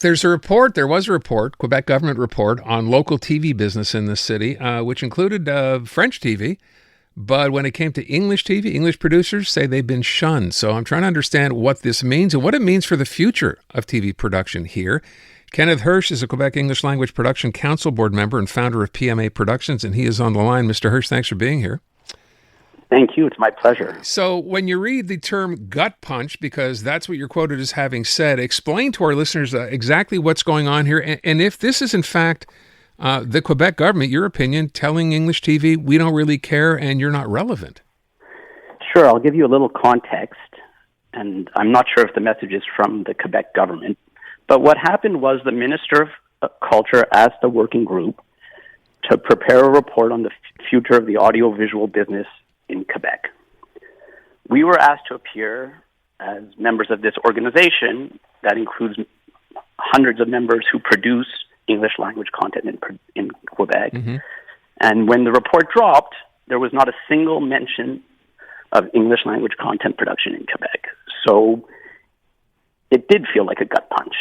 There was a report, Quebec government report, on local TV business in the city, which included French TV. But when it came to English TV, English producers say they've been shunned. So I'm trying to understand what this means and what it means for the future of TV production here. Kenneth Hirsch is a Quebec English Language Production Council Board member and founder of PMA Productions, and he is on the line. Mr. Hirsch, thanks for being here. Thank you. It's my pleasure. So when you read the term gut punch, because that's what you're quoted as having said, explain to our listeners exactly what's going on here. And if this is, in fact, the Quebec government, your opinion, telling English TV, we don't really care and you're not relevant. Sure. I'll give you a little context. And I'm not sure if the message is from the Quebec government. But what happened was the Minister of Culture asked a working group to prepare a report on the future of the audiovisual business in Quebec. We were asked to appear as members of this organization that includes hundreds of members who produce English language content in Quebec. Mm-hmm. And when the report dropped, there was not a single mention of English language content production in Quebec. So it did feel like a gut punch,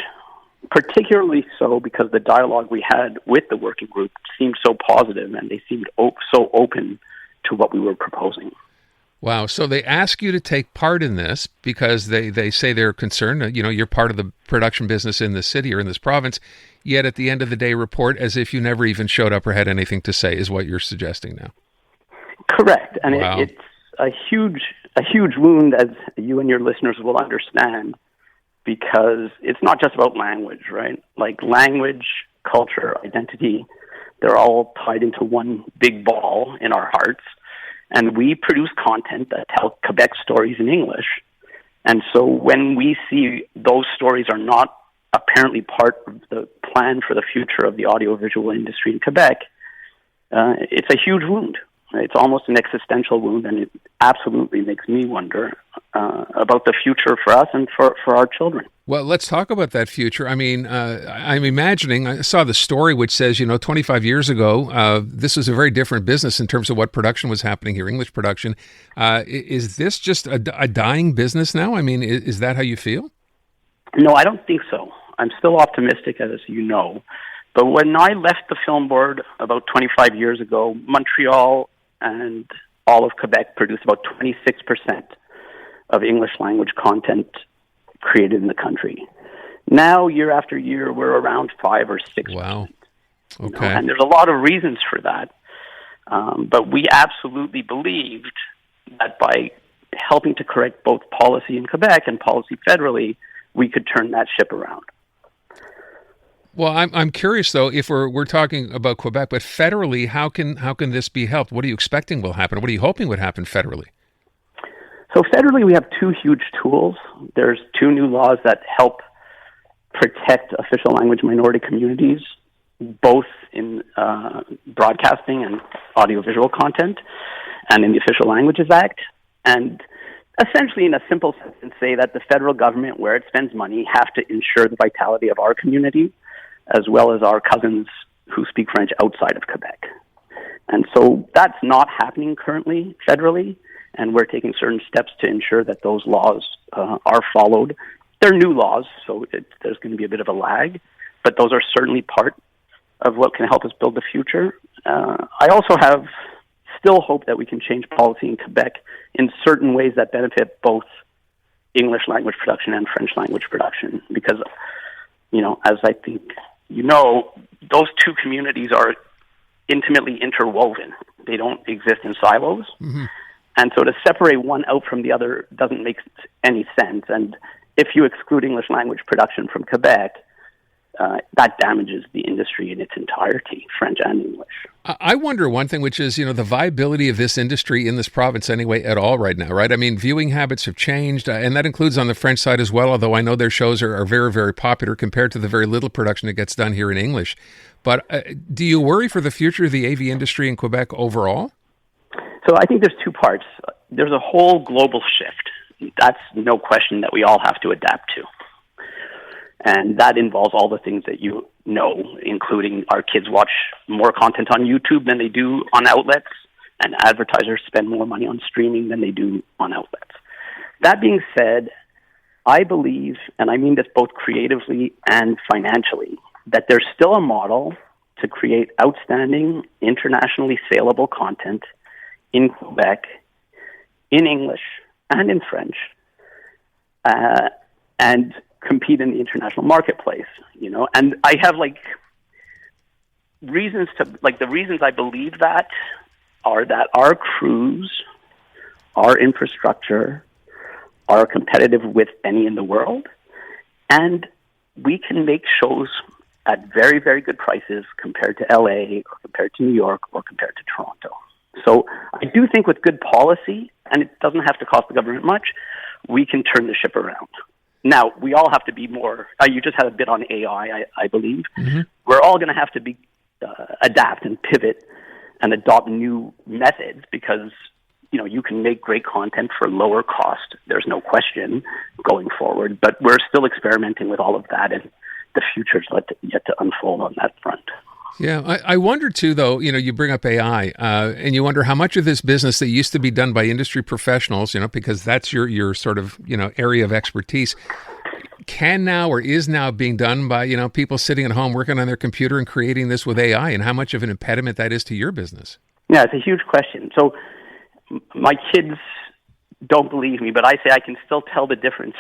particularly so because the dialogue we had with the working group seemed so positive and they seemed so open to what we were proposing. Wow. So they ask you to take part in this because they say they're concerned. You're part of the production business in this city or in this province, yet at the end of the day report as if you never even showed up or had anything to say is what you're suggesting now. Correct. And wow. It's a huge wound, as you and your listeners will understand, because it's not just about language, right? Like language, culture, identity, they're all tied into one big ball in our hearts. And we produce content that tell Quebec stories in English. And so when we see those stories are not apparently part of the plan for the future of the audiovisual industry in Quebec, it's a huge wound. It's almost an existential wound, and it absolutely makes me wonder about the future for us and for our children. Well, let's talk about that future. I mean, I'm imagining, I saw the story which says, 25 years ago, this was a very different business in terms of what production was happening here, English production. Is this just a dying business now? I mean, is that how you feel? No, I don't think so. I'm still optimistic, as you know. But when I left the film board about 25 years ago, Montreal and all of Quebec produced about 26% of English language content created in the country. Now, year after year, we're around 5 or 6%. Wow. Okay. And there's a lot of reasons for that. But we absolutely believed that by helping to correct both policy in Quebec and policy federally, we could turn that ship around. Well, I'm curious though, if we're talking about Quebec, but federally, how can this be helped? What are you expecting will happen? What are you hoping would happen federally? So federally, we have two huge tools. There's two new laws that help protect official language minority communities, both in broadcasting and audiovisual content, and in the Official Languages Act. And essentially, in a simple sentence, say that the federal government, where it spends money, have to ensure the vitality of our community, as well as our cousins who speak French outside of Quebec. And so that's not happening currently federally, and we're taking certain steps to ensure that those laws are followed. They're new laws, so there's going to be a bit of a lag, but those are certainly part of what can help us build the future. I also have still hope that we can change policy in Quebec in certain ways that benefit both English language production and French language production, because, as I think those two communities are intimately interwoven. They don't exist in silos. Mm-hmm. And so to separate one out from the other doesn't make any sense. And if you exclude English language production from Quebec, that damages the industry in its entirety, French and English. I wonder one thing, which is, the viability of this industry in this province anyway at all right now, right? I mean, viewing habits have changed, and that includes on the French side as well, although I know their shows are very, very popular compared to the very little production that gets done here in English. But do you worry for the future of the AV industry in Quebec overall? So I think there's two parts. There's a whole global shift. That's no question that we all have to adapt to. And that involves all the things that you know, including our kids watch more content on YouTube than they do on outlets, and advertisers spend more money on streaming than they do on outlets. That being said, I believe, and I mean this both creatively and financially, that there's still a model to create outstanding, internationally saleable content in Quebec, in English, and in French, and compete in the international marketplace, you know? And I have, reasons to, the reasons I believe that are that our crews, our infrastructure, are competitive with any in the world, and we can make shows at very, very good prices compared to LA or compared to New York or compared to Toronto. So I do think with good policy, and it doesn't have to cost the government much, we can turn the ship around. Now, we all have to be more, you just had a bit on AI, I believe. Mm-hmm. We're all going to have to adapt and pivot and adopt new methods because, you know, you can make great content for lower cost. There's no question going forward, but we're still experimenting with all of that, and the future's yet to unfold on that front. Yeah, I wonder too, though, you know, you bring up AI, and you wonder how much of this business that used to be done by industry professionals, you know, because that's your sort of, you know, area of expertise, can now or is now being done by, you know, people sitting at home working on their computer and creating this with AI, and how much of an impediment that is to your business. Yeah, it's a huge question. So my kids don't believe me, but I say I can still tell the difference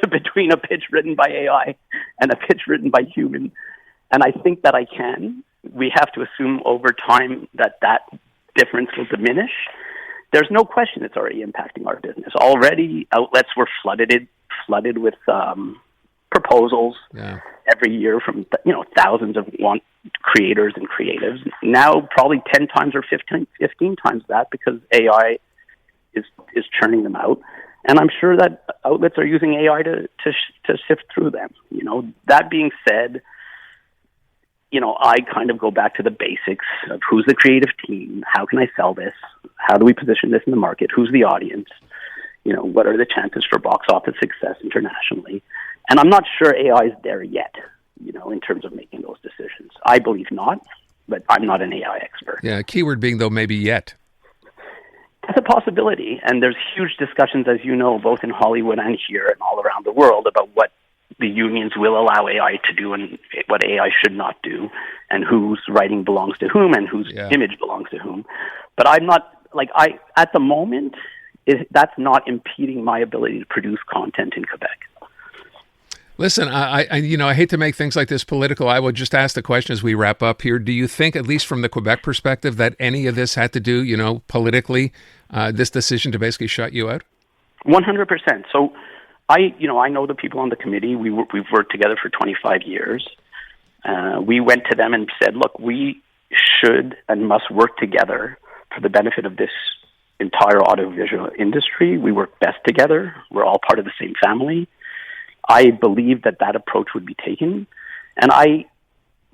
between a pitch written by AI and a pitch written by human. And I think that I can. We have to assume over time that difference will diminish. There's no question it's already impacting our business. Already, outlets were flooded with proposals every year from thousands of creators and creatives. Now, probably 10 times or 15 times that because AI is churning them out. And I'm sure that outlets are using AI to sift through them. You know, that being said, you know, I kind of go back to the basics of who's the creative team, how can I sell this, how do we position this in the market, who's the audience, you know, what are the chances for box office success internationally. And I'm not sure AI is there yet, you know, in terms of making those decisions. I believe not, but I'm not an AI expert. Yeah, keyword being, though, maybe yet. That's a possibility, and there's huge discussions, as you know, both in Hollywood and here and all around the world about what the unions will allow AI to do and what AI should not do, and whose writing belongs to whom and whose image belongs to whom. But I'm not, at the moment, that's not impeding my ability to produce content in Quebec. Listen, I hate to make things like this political. I would just ask the question as we wrap up here. Do you think, at least from the Quebec perspective, that any of this had to do, you know, politically, this decision to basically shut you out? 100%. So I know the people on the committee. We've worked together for 25 years. We went to them and said, look, we should and must work together for the benefit of this entire audiovisual industry. We work best together. We're all part of the same family. I believe that approach would be taken, and I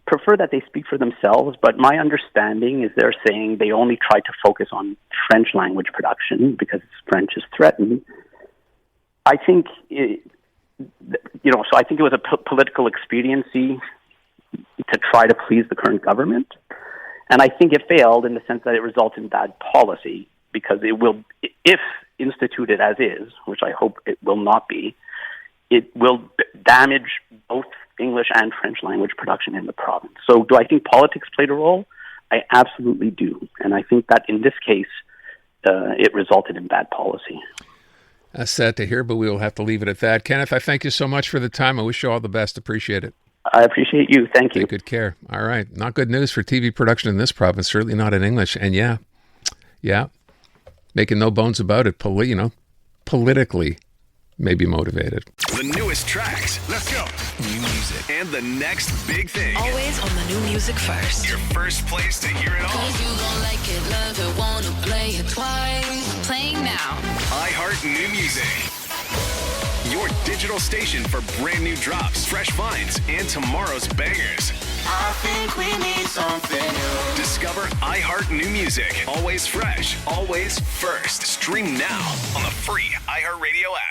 prefer that they speak for themselves, but my understanding is they're saying they only tried to focus on French language production because French is threatened. I think, so I think it was a political expediency to try to please the current government, and I think it failed in the sense that it results in bad policy because it will, if instituted as is, which I hope it will not be, it will damage both English and French language production in the province. So do I think politics played a role? I absolutely do. And I think that in this case, it resulted in bad policy. That's sad to hear, but we will have to leave it at that. Kenneth, I thank you so much for the time. I wish you all the best. Appreciate it. I appreciate you. Thank you. Take good care. All right. Not good news for TV production in this province, certainly not in English. And yeah, making no bones about it, politically maybe motivated. The newest tracks. Let's go. New music. And the next big thing. Always on the new music first. Your first place to hear it all. 'Cause you gon' like it, love it, wanna play it twice. Playing now. iHeart New Music. Your digital station for brand new drops, fresh finds, and tomorrow's bangers. I think we need something new. Discover iHeart New Music. Always fresh, always first. Stream now on the free iHeartRadio app.